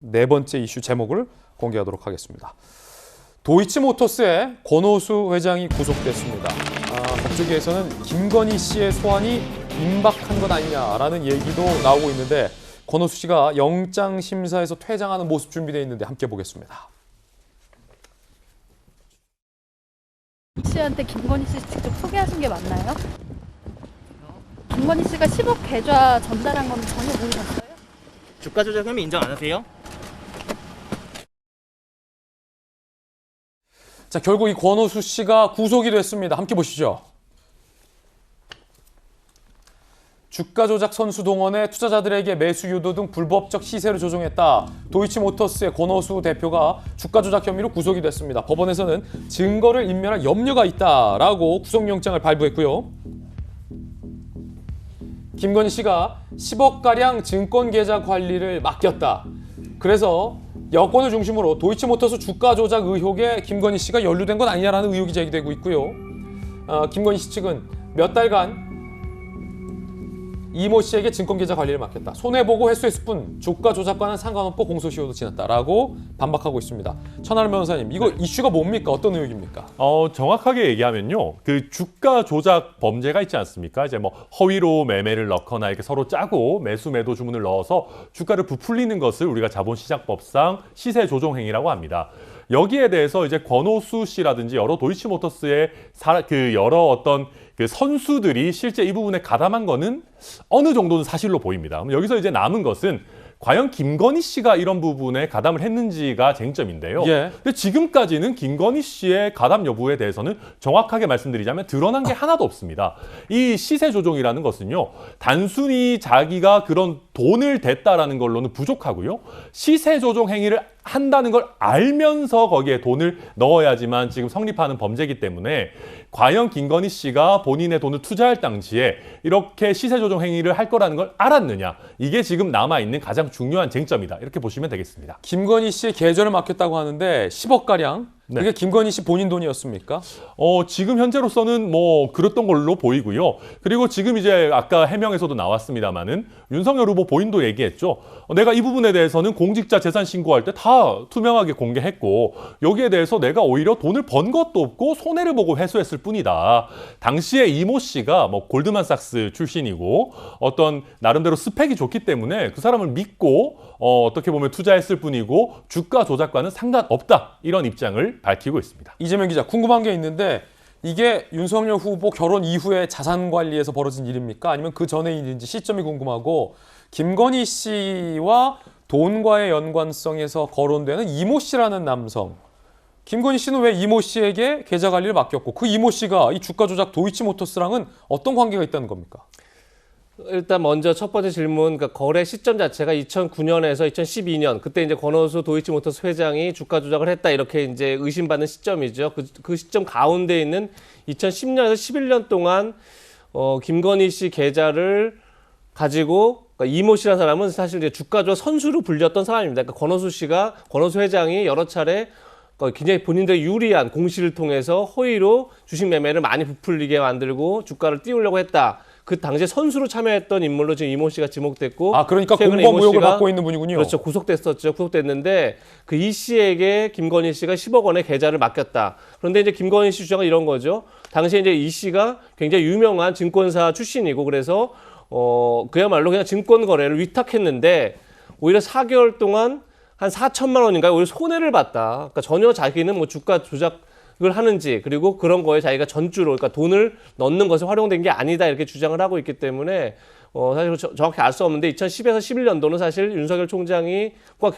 네 번째 이슈 제목을 공개하도록 하겠습니다. 도이치모터스의 권오수 회장이 구속됐습니다. 법조계에서는 김건희 씨의 소환이 임박한 것 아니냐라는 얘기도 나오고 있는데 권오수 씨가 영장심사에서 퇴장하는 모습 준비되어 있는데 함께 보겠습니다. 씨한테 김건희 씨 직접 소개하신 게 맞나요? 김건희 씨가 10억 계좌 전달한 건 전혀 모르셨어요? 주가 조작 혐의 인정 안 하세요? 자, 결국 이 권오수 씨가 구속이 됐습니다. 함께 보시죠. 주가 조작 선수 동원에 투자자들에게 매수 유도 등 불법적 시세를 조종했다. 도이치모터스의 권오수 대표가 주가 조작 혐의로 구속이 됐습니다. 법원에서는 증거를 인멸할 염려가 있다라고 구속영장을 발부했고요. 김건희 씨가 10억가량 증권 계좌 관리를 맡겼다. 그래서 여권을 중심으로 도이치모터스 주가 조작 의혹에 김건희 씨가 연루된 건 아니냐라는 의혹이 제기되고 있고요. 김건희 씨 측은 몇 달간 이모 씨에게 증권계좌 관리를 맡겼다. 손해보고 회수했을 뿐 주가 조작과는 상관없고 공소시효도 지났다라고 반박하고 있습니다. 천하람 변호사님, 이거 이슈가 뭡니까? 어떤 의혹입니까? 정확하게 얘기하면요, 그 주가 조작 범죄가 있지 않습니까? 이제 뭐 허위로 매매를 넣거나 이렇게 서로 짜고 매수 매도 주문을 넣어서 주가를 부풀리는 것을 우리가 자본시장법상 시세 조종 행위라고 합니다. 여기에 대해서 이제 권오수 씨라든지 여러 도이치모터스의 여러 어떤 그 선수들이 실제 이 부분에 가담한 거는 어느 정도는 사실로 보입니다. 그럼 여기서 이제 남은 것은 과연 김건희 씨가 이런 부분에 가담을 했는지가 쟁점인데요. 예. 근데 지금까지는 김건희 씨의 가담 여부에 대해서는 정확하게 말씀드리자면 드러난 게 하나도 없습니다. 이 시세 조종이라는 것은요, 단순히 자기가 그런 돈을 댔다라는 걸로는 부족하고요. 시세 조종 행위를 한다는 걸 알면서 거기에 돈을 넣어야지만 지금 성립하는 범죄이기 때문에 과연 김건희 씨가 본인의 돈을 투자할 당시에 이렇게 시세 조종 행위를 할 거라는 걸 알았느냐, 이게 지금 남아있는 가장 중요한 쟁점이다, 이렇게 보시면 되겠습니다. 김건희 씨의 계좌를 맡겼다고 하는데 10억가량? 네. 그게 김건희 씨 본인 돈이었습니까? 지금 현재로서는 뭐 그랬던 걸로 보이고요. 그리고 지금 이제 아까 해명에서도 나왔습니다마는 윤석열 후보 본인도 얘기했죠. 내가 이 부분에 대해서는 공직자 재산 신고할 때 다 투명하게 공개했고 여기에 대해서 내가 오히려 돈을 번 것도 없고 손해를 보고 회수했을 뿐이다. 당시에 이모 씨가 뭐 골드만삭스 출신이고 어떤 나름대로 스펙이 좋기 때문에 그 사람을 믿고 어떻게 보면 투자했을 뿐이고 주가 조작과는 상관없다, 이런 입장을 밝히고 있습니다. 이재명 기자, 궁금한 게 있는데 이게 윤석열 후보 결혼 이후에 자산 관리에서 벌어진 일입니까? 아니면 그 전의 일인지 시점이 궁금하고, 김건희 씨와 돈과의 연관성에서 거론되는 이모 씨라는 남성, 김건희 씨는 왜 이모 씨에게 계좌 관리를 맡겼고 그 이모 씨가 이 주가 조작 도이치모터스랑은 어떤 관계가 있다는 겁니까? 일단 먼저 첫 번째 질문, 그러니까 거래 시점 자체가 2009년에서 2012년, 그때 이제 권오수 도이치모터스 회장이 주가 조작을 했다, 이렇게 이제 의심받는 시점이죠. 그 시점 가운데 있는 2010년에서 11년 동안 김건희 씨 계좌를 가지고, 그러니까 이모 씨라는 사람은 사실 이제 주가 조작 선수로 불렸던 사람입니다. 그러니까 권오수 회장이 여러 차례 굉장히 본인들의 유리한 공시를 통해서 허위로 주식 매매를 많이 부풀리게 만들고 주가를 띄우려고 했다. 그 당시에 선수로 참여했던 인물로 지금 이모 씨가 지목됐고, 그러니까 최근에 공범 이모 의혹을 씨가, 받고 있는 분이군요. 그렇죠. 구속됐는데 그 이 씨에게 김건희 씨가 10억 원의 계좌를 맡겼다. 그런데 이제 김건희 씨 주장은 이런 거죠. 당시에 이제 이 씨가 굉장히 유명한 증권사 출신이고, 그래서 그야말로 그냥 증권 거래를 위탁했는데 오히려 4개월 동안 한 4천만 원인가요? 오히려 손해를 봤다. 그러니까 전혀 자기는 뭐 주가 조작을 하는지, 그리고 그런 거에 자기가 전주로, 그러니까 돈을 넣는 것에 활용된 게 아니다, 이렇게 주장을 하고 있기 때문에 사실 정확히 알 수 없는데 2010에서 11년도는 사실 윤석열 후보가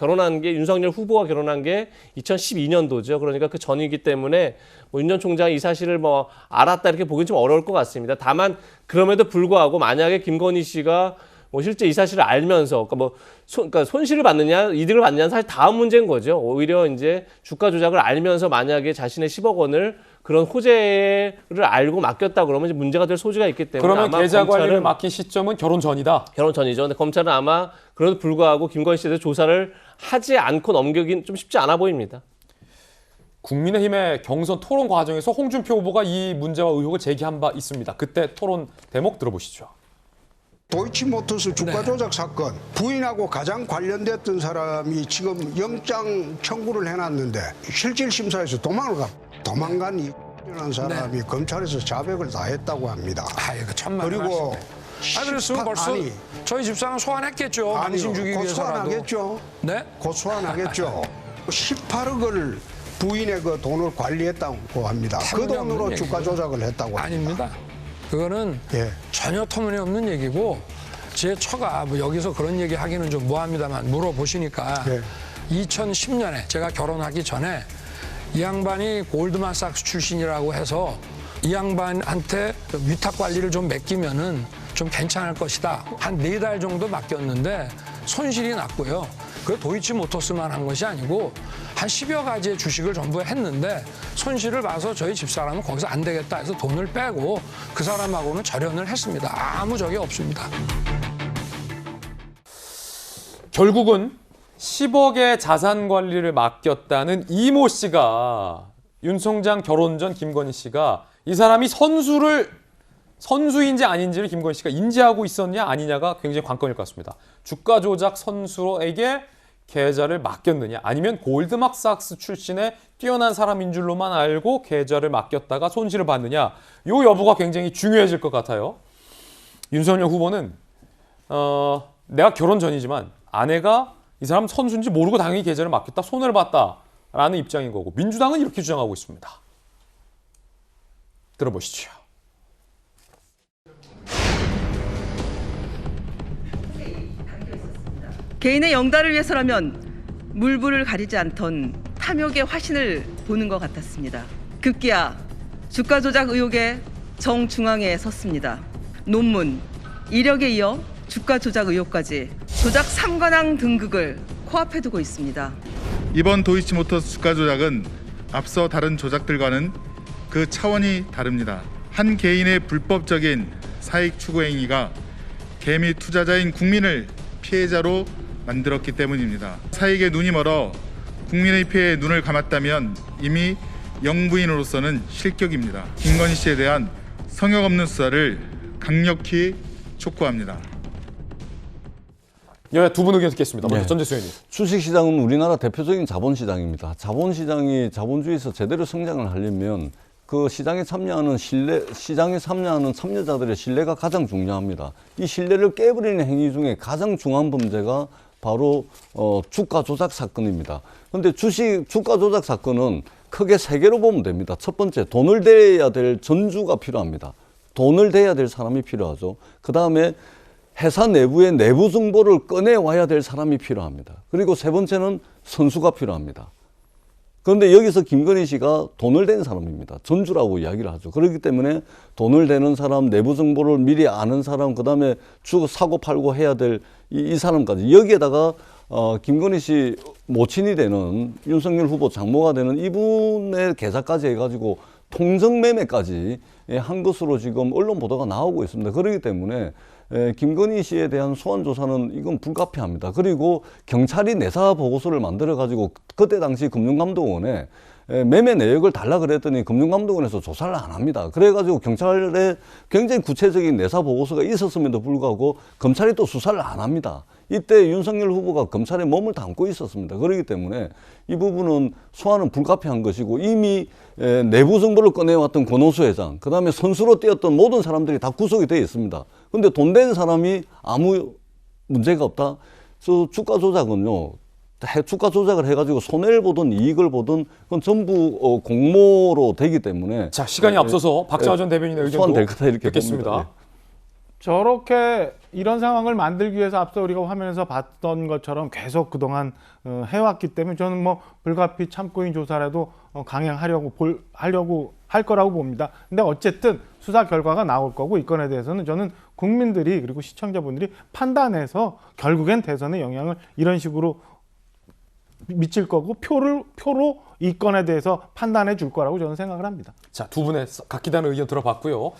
결혼한 게 2012년도죠. 그러니까 그 전이기 때문에 윤 전 총장이 이 사실을 뭐 알았다, 이렇게 보기는 좀 어려울 것 같습니다. 다만 그럼에도 불구하고 만약에 김건희 씨가 뭐 실제 이 사실을 알면서 그러니까 손실을 받느냐 이득을 받느냐는 사실 다음 문제인 거죠. 오히려 이제 주가 조작을 알면서 만약에 자신의 10억 원을 그런 호재를 알고 맡겼다 그러면 이제 문제가 될 소지가 있기 때문에, 그러면 아마 계좌 관리를 맡긴 시점은 결혼 전이다. 결혼 전이죠. 근데 검찰은 아마 그럼에도 불구하고 김건희 씨에 대해서 조사를 하지 않고 넘기긴 좀 쉽지 않아 보입니다. 국민의힘의 경선 토론 과정에서 홍준표 후보가 이 문제와 의혹을 제기한 바 있습니다. 그때 토론 대목 들어보시죠. 도이치모터스 주가 조작 사건 부인하고 가장 관련됐던 사람이 지금 영장 청구를 해놨는데 실질 심사에서 도망간 이라는 사람이 검찰에서 자백을 다 했다고 합니다. 아이고 천만 그리고 그랬으면 벌써 아니, 저희 집사람 소환했겠죠. 당신 죽이기 곧 위해서라도. 소환하겠죠. 네? 곧 소환하겠죠. 18억을 부인의 그 돈을 관리했다고 합니다. 그 터무니없는 돈으로 얘기죠. 주가 조작을 했다고 합니다. 아닙니다. 그거는 예. 전혀 터무니없는 얘기고 제 처가 뭐 여기서 그런 얘기 하기는 좀 뭐합니다만 물어보시니까 예. 2010년에 제가 결혼하기 전에 이 양반이 골드만삭스 출신이라고 해서 이 양반한테 위탁 관리를 좀 맡기면은 좀 괜찮을 것이다. 한 4달 정도 맡겼는데 손실이 났고요. 그 도이치모터스만 한 것이 아니고 한 10여 가지의 주식을 전부 했는데 손실을 봐서 저희 집사람은 거기서 안 되겠다 해서 돈을 빼고 그 사람하고는 절연을 했습니다. 아무 적이 없습니다. 결국은 10억의 자산 관리를 맡겼다는 이모 씨가 윤 총장 결혼 전 김건희 씨가 이 사람이 선수인지 아닌지를 김건희 씨가 인지하고 있었냐 아니냐가 굉장히 관건일 것 같습니다. 주가 조작 선수에게 계좌를 맡겼느냐 아니면 골드만삭스 출신의 뛰어난 사람인 줄로만 알고 계좌를 맡겼다가 손실을 봤느냐 이 여부가 굉장히 중요해질 것 같아요. 윤석열 후보는 내가 결혼 전이지만 아내가 이 사람 선수인지 모르고 당연히 계좌를 맡겼다 손해를 봤다라는 입장인 거고 민주당은 이렇게 주장하고 있습니다. 들어보시죠. 개인의 영달을 위해서라면 물불을 가리지 않던 탐욕의 화신을 보는 것 같았습니다. 급기야 주가 조작 의혹의 정중앙에 섰습니다. 논문, 이력에 이어 주가 조작 의혹까지 조작 3관왕 등극을 코앞에 두고 있습니다. 이번 도이치모터스 주가 조작은 앞서 다른 조작들과는 그 차원이 다릅니다. 한 개인의 불법적인 사익 추구 행위가 개미 투자자인 국민을 피해자로 만들었기 때문입니다. 사익에 눈이 멀어 국민의 피해에 눈을 감았다면 이미 영부인으로서는 실격입니다. 김건희 씨에 대한 성역 없는 수사를 강력히 촉구합니다. 두 분 의견 듣겠습니다. 먼저 네. 전재수 의원님. 주식시장은 우리나라 대표적인 자본시장입니다. 자본시장이 자본주의에서 제대로 성장을 하려면 그 시장에 참여하는 참여자들의 신뢰가 가장 중요합니다. 이 신뢰를 깨버리는 행위 중에 가장 중요한 범죄가 바로 주가 조작 사건입니다. 그런데 주가 조작 사건은 크게 3개로 보면 됩니다. 첫 번째, 돈을 대야 될 전주가 필요합니다. 돈을 대야 될 사람이 필요하죠. 그 다음에 회사 내부의 내부 정보를 꺼내와야 될 사람이 필요합니다. 그리고 세 번째는 선수가 필요합니다. 그런데 여기서 김건희 씨가 돈을 댄 사람입니다. 전주라고 이야기를 하죠. 그렇기 때문에 돈을 대는 사람, 내부 정보를 미리 아는 사람, 그 다음에 사고 팔고 해야 될 이 사람까지 여기에다가 김건희 씨 모친이 되는 윤석열 후보 장모가 되는 이분의 계좌까지 해가지고 통정매매까지 한 것으로 지금 언론 보도가 나오고 있습니다. 그렇기 때문에 김건희 씨에 대한 소환 조사는 이건 불가피합니다. 그리고 경찰이 내사 보고서를 만들어 가지고 그때 당시 금융감독원에 매매 내역을 달라 그랬더니 금융감독원에서 조사를 안 합니다. 그래가지고 경찰에 굉장히 구체적인 내사 보고서가 있었음에도 불구하고 검찰이 또 수사를 안 합니다. 이때 윤석열 후보가 검찰에 몸을 담고 있었습니다. 그렇기 때문에 이 부분은 소환은 불가피한 것이고 이미 내부 정보를 꺼내왔던 권오수 회장, 그 다음에 선수로 뛰었던 모든 사람들이 다 구속이 되어 있습니다. 근데 돈 된 사람이 아무 문제가 없다? 주가 조작은요, 주가 조작을 해가지고 손해를 보든 이익을 보든 그건 전부 공모로 되기 때문에 자, 시간이 앞서서 박정화 전 대변인의 의견도 소환될 거다 이렇게 듣겠습니다. 봅니다. 저렇게 이런 상황을 만들기 위해서 앞서 우리가 화면에서 봤던 것처럼 계속 그동안 해왔기 때문에 저는 뭐 불가피 참고인 조사라도 강행하려고 할 거라고 봅니다. 근데 어쨌든 수사 결과가 나올 거고 이 건에 대해서는 저는 국민들이 그리고 시청자분들이 판단해서 결국엔 대선에 영향을 이런 식으로 미칠 거고 표로 이 건에 대해서 판단해 줄 거라고 저는 생각을 합니다. 자, 두 분의 각기 다른 의견 들어봤고요.